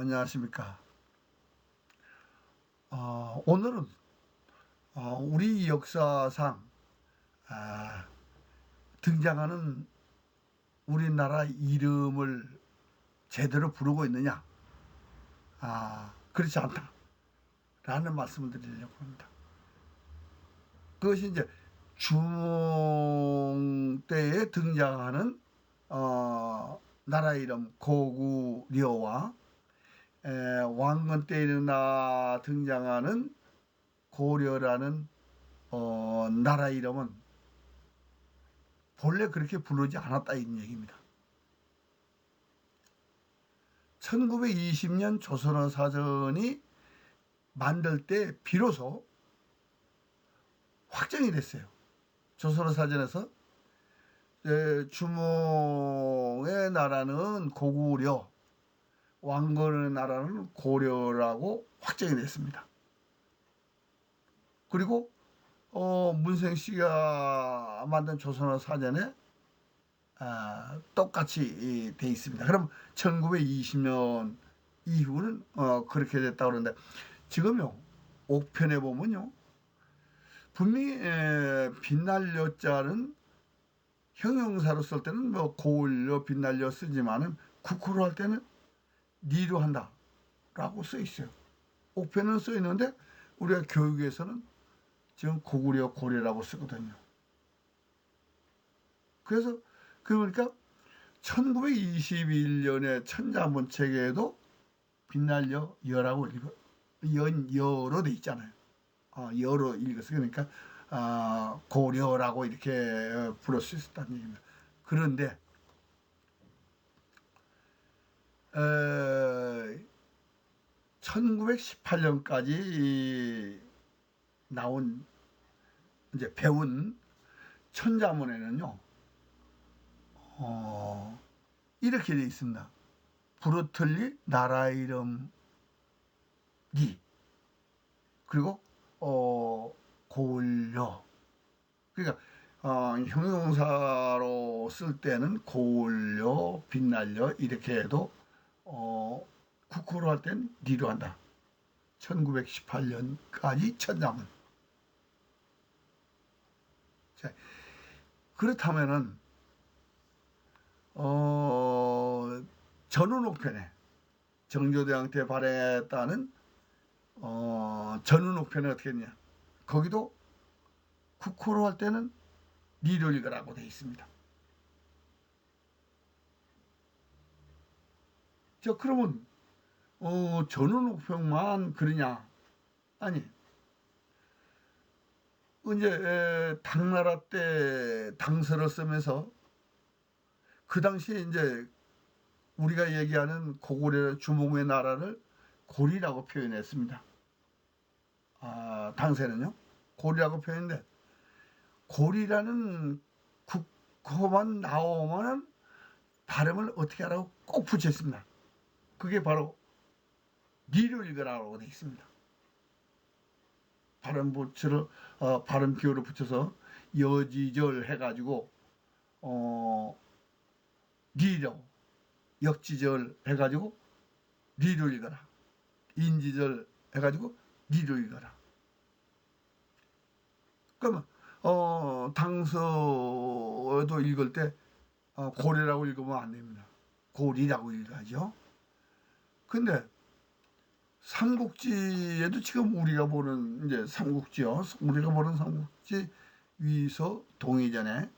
안녕하십니까. 오늘은 우리 역사상 아, 등장하는 우리나라 이름을 제대로 부르고 있느냐? 그렇지 않다라는 말씀을 드리려고 합니다. 그것이 이제 중종 때에 등장하는 나라 이름 고구려와 왕건 때 일어나 등장하는 고려라는 나라 이름은 본래 그렇게 부르지 않았다 이런 얘기입니다. 1920년 조선어 사전이 만들 때 비로소 확정이 됐어요. 조선어 사전에서 주몽의 나라는 고구려, 왕건의 나라는 고려라고 확정이 됐습니다. 그리고 문생 씨가 만든 조선어 사전에 똑같이 돼 있습니다. 그럼 1920년 이후는 그렇게 됐다고 그러는데 지금요 옥편에 보면요 분명히 빛날려 자는 형용사로 쓸 때는 뭐 고울려 빛날려 쓰지만은 국호로 할 때는 니로 한다라고 써 있어요. 옥편은 써 있는데 우리가 교육에서는 지금 고구려 고려라고 쓰거든요. 그래서 그러니까 1921년에 천자문책에도 빛날려 여라고 여로 돼 있잖아요. 여로 읽어서 그러니까 고려라고 이렇게 부를 수 있었다는 얘기입니다. 그런데 1918년까지 나온 이제 배운 천자문에는요 이렇게 되어 있습니다. 부르틀리 나라 이름 니 그리고 고을려 그러니까 형용사로 쓸 때는 고을려 빛날려 이렇게 해도 국호로 할 땐 니로 한다. 1918년까지 천자문. 자, 그렇다면은 전운옥편에 정조대왕 때 발행했다는 전운옥편에 어떻게 했냐? 거기도 국호로 할 때는 니로 읽으라고 되어 있습니다. 자, 그러면 전운옥편만 그러냐? 아니, 이제 당나라 때 당서를 쓰면서 그 당시에 이제 우리가 얘기하는 고구려 주몽의 나라를 고리라고 표현했습니다. 당세는요 고리라고 표현했는데 고리라는 국호만 나오면은 발음을 어떻게 하라고 꼭 붙였습니다. 그게 바로 니를 읽으라고 되어 있습니다. 발음 부처를 발음 기호를 붙여서 여지절 해가지고 니로 역지절 해가지고 니를 읽어라. 인지절 해가지고 니를 읽어라. 그러면 당서도 읽을 때 고래라고 읽으면 안 됩니다. 고리라고 읽어야죠. 근데 삼국지에도 지금 우리가 보는 이제 삼국지요. 우리가 보는 삼국지 위서 동의전에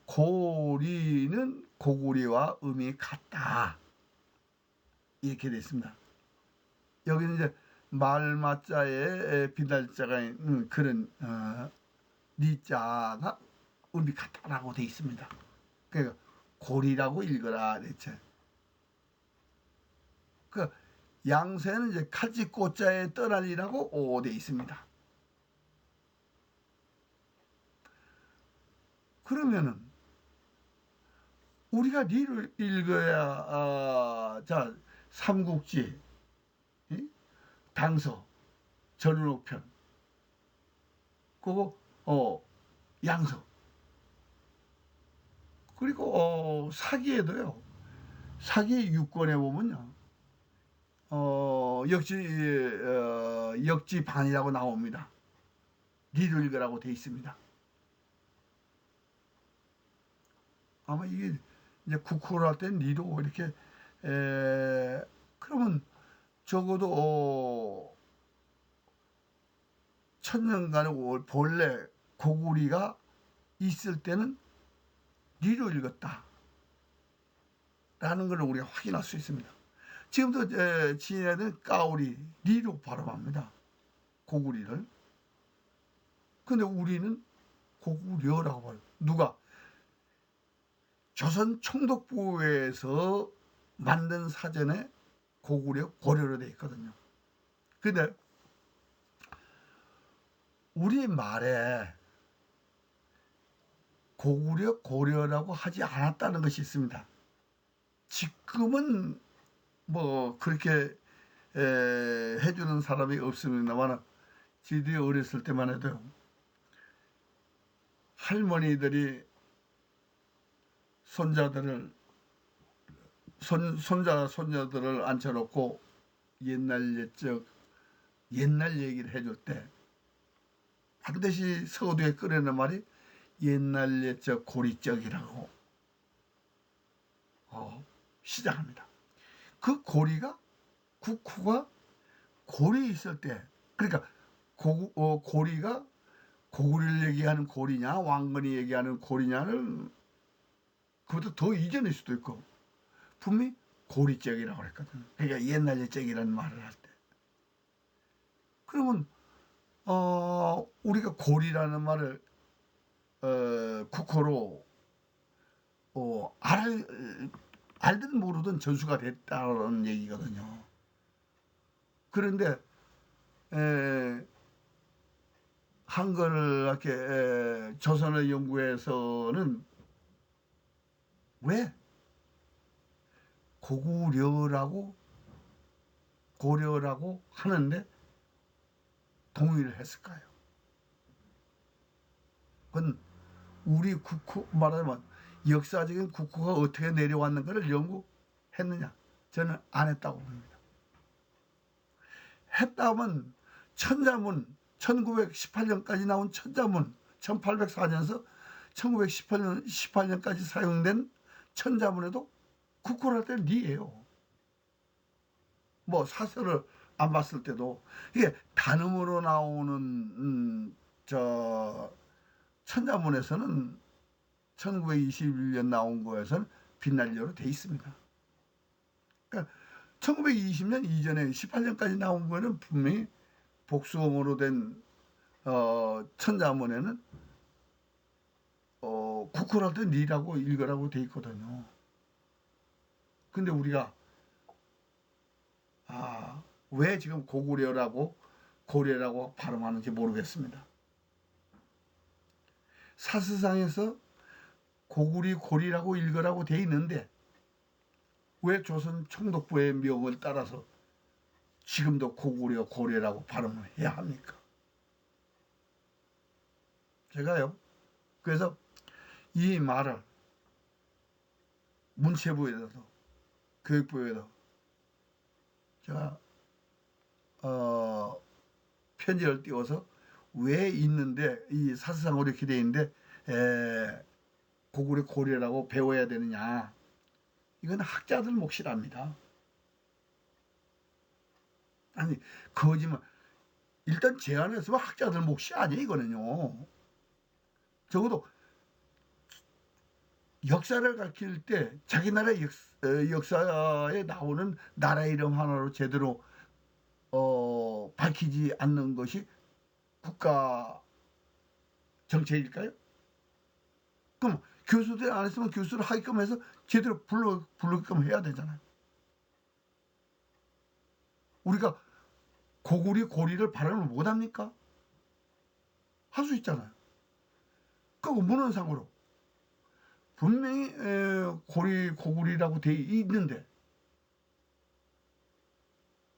고리는 고구리와 음이 같다. 이렇게 되어 있습니다. 여기는 이제 말마자에 빛날자가 있는 그런 니자가 음이 같다라고 되어 있습니다. 그러니까 고리라고 읽어라 대체. 그 양세는 이제 칼집고자에 떠날리라고 되어 있습니다. 그러면은 우리가 니를 읽어야 자 삼국지, 당서, 전운옥편, 그리고 양서, 그리고 사기에도요 사기 유권에 보면요, 역지반이라고 나옵니다. 니도 읽으라고 돼 있습니다. 아마 이게 이제 국호를 할 때 니도 이렇게 그러면 적어도 천년간의 본래 고구리가 있을 때는 니로 읽었다 라는 걸 우리가 확인할 수 있습니다. 지금도 지인애들은 까오리 니로 발음합니다. 고구리를. 근데 우리는 고구려라고 봐요. 누가? 조선 총독부에서 만든 사전에 고구려 고려로 되어 있거든요. 근데 우리 말에 고구려 고려라고 하지 않았다는 것이 있습니다. 지금은 뭐 그렇게 해주는 사람이 없습니다만 저희들이 어렸을 때만 해도 할머니들이 손자 손녀들을 앉혀놓고 옛날 얘기를 해줄 때 반드시 서두에 꺼내는 말이 옛날 옛적 고리적이라고 시작합니다. 그 고리가 국호가 고리 있을 때, 그러니까 고리가 고구리를 얘기하는 고리냐 왕건이 얘기하는 고리냐는 그것도 더 이전일 수도 있고 분명히 고리적이라고 했거든. 그러니까 옛날 옛적이라는 말을 할 때. 그러면 우리가 고리라는 말을 국호로 알든 모르든 전수가 됐다는 얘기거든요. 그런데 한글학회 조선어 연구에서는 왜 고구려라고 고려라고 하는데 동의를 했을까요? 그건 우리 국호 말하자면 역사적인 국호가 어떻게 내려왔는가를 연구했느냐? 저는 안 했다고 봅니다. 했다면 천자문 1918년까지 나온 천자문 1804년에서 1918년까지 사용된 천자문에도 국호를 할 때는 니예요. 뭐 사설을 안 봤을 때도 이게 단음으로 나오는 저 천자문에서는 1921년 나온 거에서는 빛날려로 돼 있습니다. 그러니까 1920년 이전에 18년까지 나온 거는 분명히 복수음으로 된 천자문에는 국호를 할 때 니라고 읽으라고 돼 있거든요. 근데 우리가 왜 지금 고구려라고 고려라고 발음하는지 모르겠습니다. 사스상에서 고구리 고리라고 읽으라고 돼 있는데 왜 조선 총독부의 명을 따라서 지금도 고구려 고려라고 발음을 해야 합니까? 제가요. 그래서 이 말을 문체부에서도 교육부에도 제가 편지를 띄워서 왜 있는데 이 사스상으로 이렇게 돼 있는데 고구려 고려라고 배워야 되느냐? 이건 학자들 몫이랍니다. 아니 거짓말. 일단 제안했으면 학자들 몫이 아니에요 이거는요. 적어도 역사를 가르칠 때 자기 나라 역사에 나오는 나라 이름 하나로 제대로 밝히지 않는 것이 국가 정책일까요? 그럼 교수들 안 했으면 교수를 하게끔 해서 제대로 부르게끔 해야 되잖아요. 우리가 고구리 고리를 발음을 못합니까? 할 수 있잖아요. 그 문헌상으로 분명히 고구리라고 돼 있는데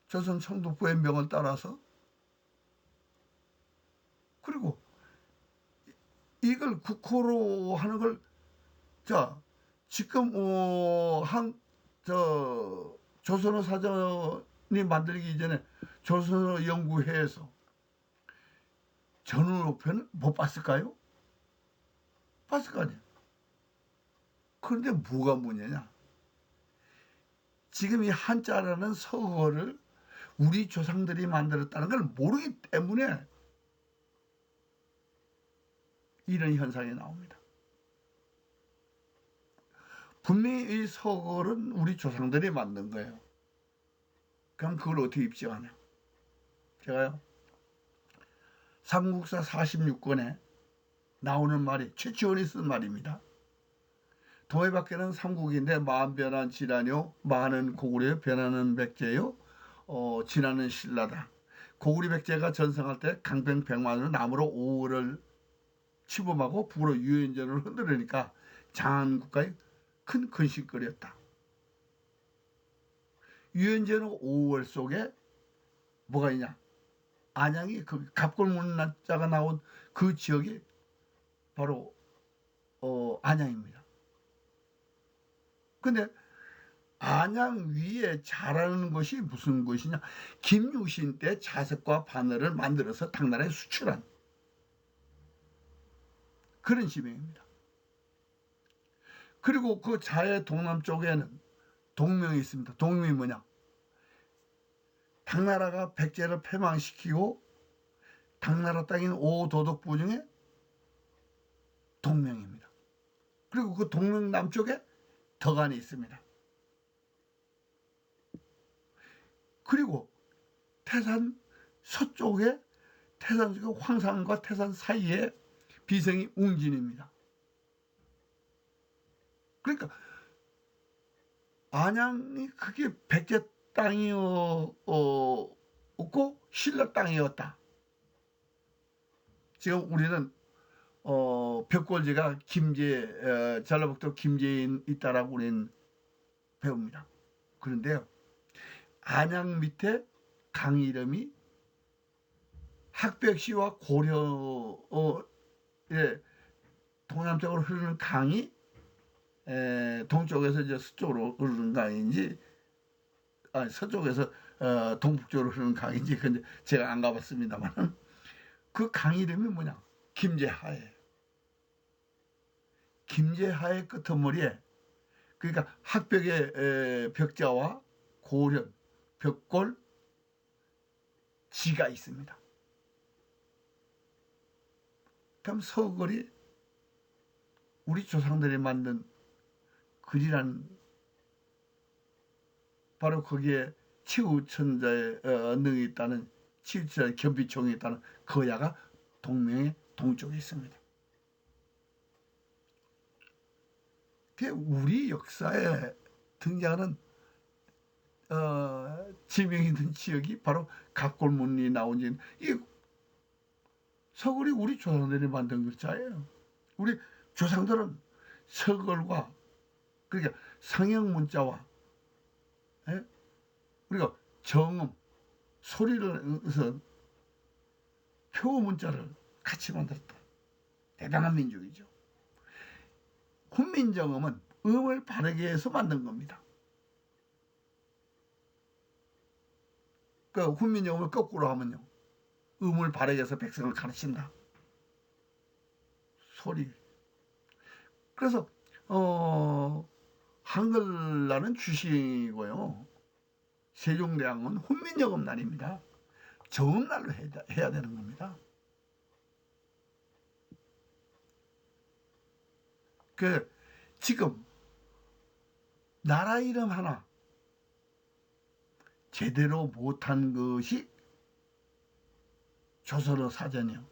조선 총독부의 명을 따라서 그리고 이걸 국호로 하는 걸 지금 저 조선어 사전이 만들기 전에 조선어 연구회에서 전후편을 못 봤을까요? 봤을 거 아니에요. 그런데 뭐가 문제냐? 지금 이 한자라는 서어를 우리 조상들이 만들었다는 걸 모르기 때문에 이런 현상이 나옵니다. 분명히 이 서어는 우리 조상들이 만든 거예요. 그럼 그걸 어떻게 입증하냐? 제가요, 삼국사 46권에 나오는 말이 최치원이 쓴 말입니다. 동해밖에는 삼국인데 마음 변한 질환요, 많은 고구려요, 변하는 백제요, 진하는 신라다. 고구려 백제가 전성할 때 강병 백만으로 남으로 5월을 침범하고 북으로 유연전을 흔들으니까 장안 국가에 큰 근심거리였다. 유연전의 5월 속에 뭐가 있냐? 안양이 그 갑골문자가 나온 그 지역이 바로 안양입니다. 근데 안양 위에 자라는 것이 무슨 것이냐? 김유신 때 자석과 바늘을 만들어서 당나라에 수출한 그런 지명입니다. 그리고 그 자의 동남쪽에는 동명이 있습니다. 동명이 뭐냐? 당나라가 백제를 패망시키고 당나라 땅인 오도독부 중에 동명입니다. 그리고 그 동명 남쪽에 덕안이 있습니다. 그리고 태산 서쪽에 태산 속에 황산과 태산 사이에 비성이 웅진입니다. 그러니까 안양이 그게 백제 땅이었고 신라 땅이었다. 지금 우리는 벽골지가 김제 전라북도 김제에 있다라고 우리는 배웁니다. 그런데요, 안양 밑에 강 이름이 학백시와 고려의 동남쪽으로 흐르는 강이 동쪽에서 이제 서쪽으로 흐르는 강인지, 아니, 서쪽에서 동북쪽으로 흐르는 강인지, 근데 제가 안 가봤습니다만 그 강 이름이 뭐냐? 김제하예요. 김제하의 끄트머리에, 그러니까 학벽의 벽자와 고련, 벽골, 지가 있습니다. 그럼 서글이 우리 조상들이 만든 글이란 바로 거기에 치우천자의 능이 있다는, 치우천자의 겸비총이 있다는 거야가 동명의 동쪽에 있습니다. 그게 우리 역사에 등장하는 지명 있는 지역이 바로 갑골문이 나온 지는, 이 서글이 우리 조상들이 만든 글자예요. 우리 조상들은 서글과, 그러니까 성형 문자와 우리가 정음, 소리를 해서 표 문자를 같이 만들었다. 대단한 민족이죠. 훈민정음은 음을 바르게 해서 만든 겁니다. 그 훈민정음을 거꾸로 하면요, 음을 바르게 해서 백성을 가르친다. 소리. 그래서 한글날은 주시고요, 세종대왕은 훈민정음 날입니다. 정음날로 해야 되는 겁니다. 그 지금 나라 이름 하나 제대로 못한 것이 조선어 사전이요,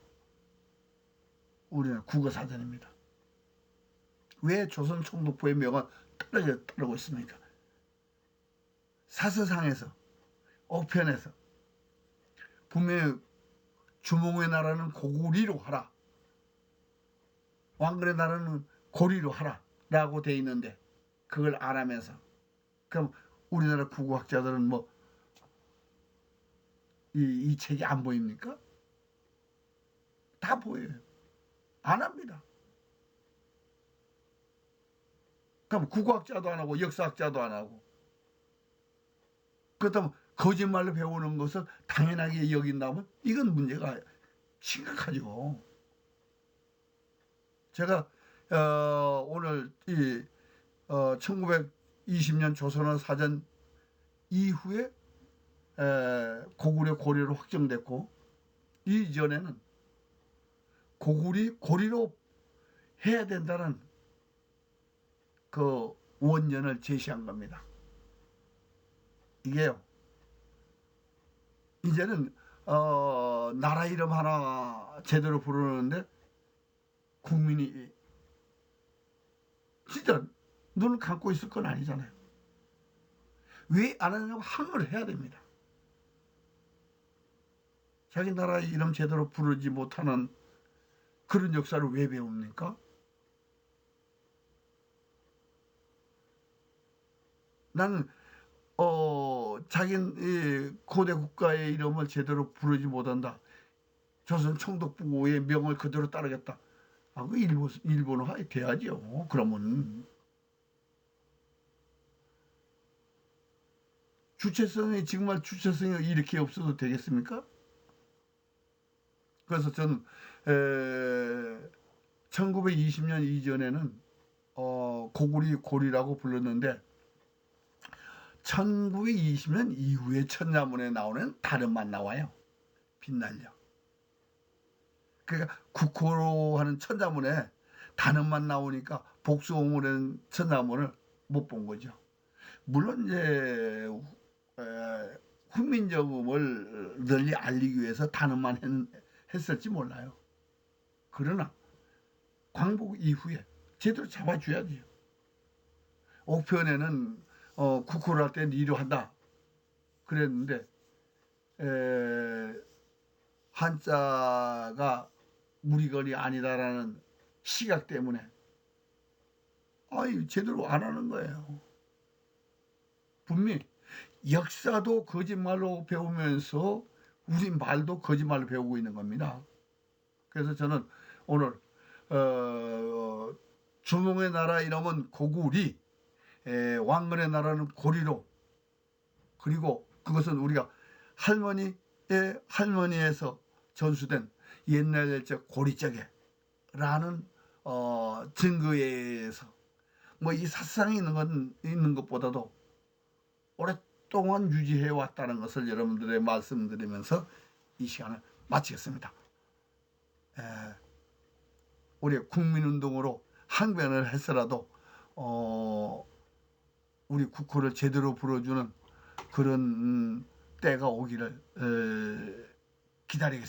우리나라 국어사전입니다. 왜 조선 총독부의 명은 따르고 있습니까? 사서상에서, 옥편에서 분명히 주몽의 나라는 고구리로 하라, 왕건의 나라는 고리로 하라 라고 돼 있는데 그걸 안 하면서, 그럼 우리나라 국어학자들은 뭐 이 책이 안 보입니까? 다 보여요. 안 합니다. 그럼 국어학자도 안 하고 역사학자도 안 하고 그렇다면 거짓말로 배우는 것을 당연하게 여긴다면 이건 문제가 심각하죠. 제가 오늘 이 1920년 조선어 사전 이후에 고구려 고리로 확정됐고 이전에는 고구리 고리로 해야 된다는 그 원전을 제시한 겁니다. 이게요. 이제는 나라 이름 하나 제대로 부르는데 국민이 진짜 눈을 감고 있을 건 아니잖아요. 왜 안 하냐고 항의를 해야 됩니다. 자기 나라 이름 제대로 부르지 못하는 그런 역사를 왜 배웁니까? 나는 자기 고대 국가의 이름을 제대로 부르지 못한다. 조선 총독부의 명을 그대로 따르겠다. 아, 그 일본어 돼야죠. 그러면 주체성이 정말 주체성이 이렇게 없어도 되겠습니까? 그래서 저는 1920년 이전에는 고구리 고리라고 불렀는데 1920년 이후에 천자문에 나오는 다름만 나와요. 빛날려. 그러니까 국호로 하는 천자문에 단어만 나오니까 복수어물은 천자문을 못 본 거죠. 물론 이제 훈민정음을 널리 알리기 위해서 단어만 했을지 몰라요. 그러나 광복 이후에 제대로 잡아줘야지. 옥편에는 국호를 할 때 니로 한다 그랬는데 한자가 무리건이 아니다라는 시각 때문에 제대로 안 하는 거예요. 분명히 역사도 거짓말로 배우면서 우리 말도 거짓말로 배우고 있는 겁니다. 그래서 저는 오늘 주몽의 나라 이름은 고구리, 왕건의 나라는 고리로, 그리고 그것은 우리가 할머니의 할머니에서 전수된 옛날 고리짝에라는 증거에 의해서 뭐 이 사상이 있는 것보다도 오랫동안 유지해 왔다는 것을 여러분들의 말씀드리면서 이 시간을 마치겠습니다. 우리 국민운동으로 항변을 했더라도 우리 국호를 제대로 불어주는 그런 때가 오기를 기다리겠습니다.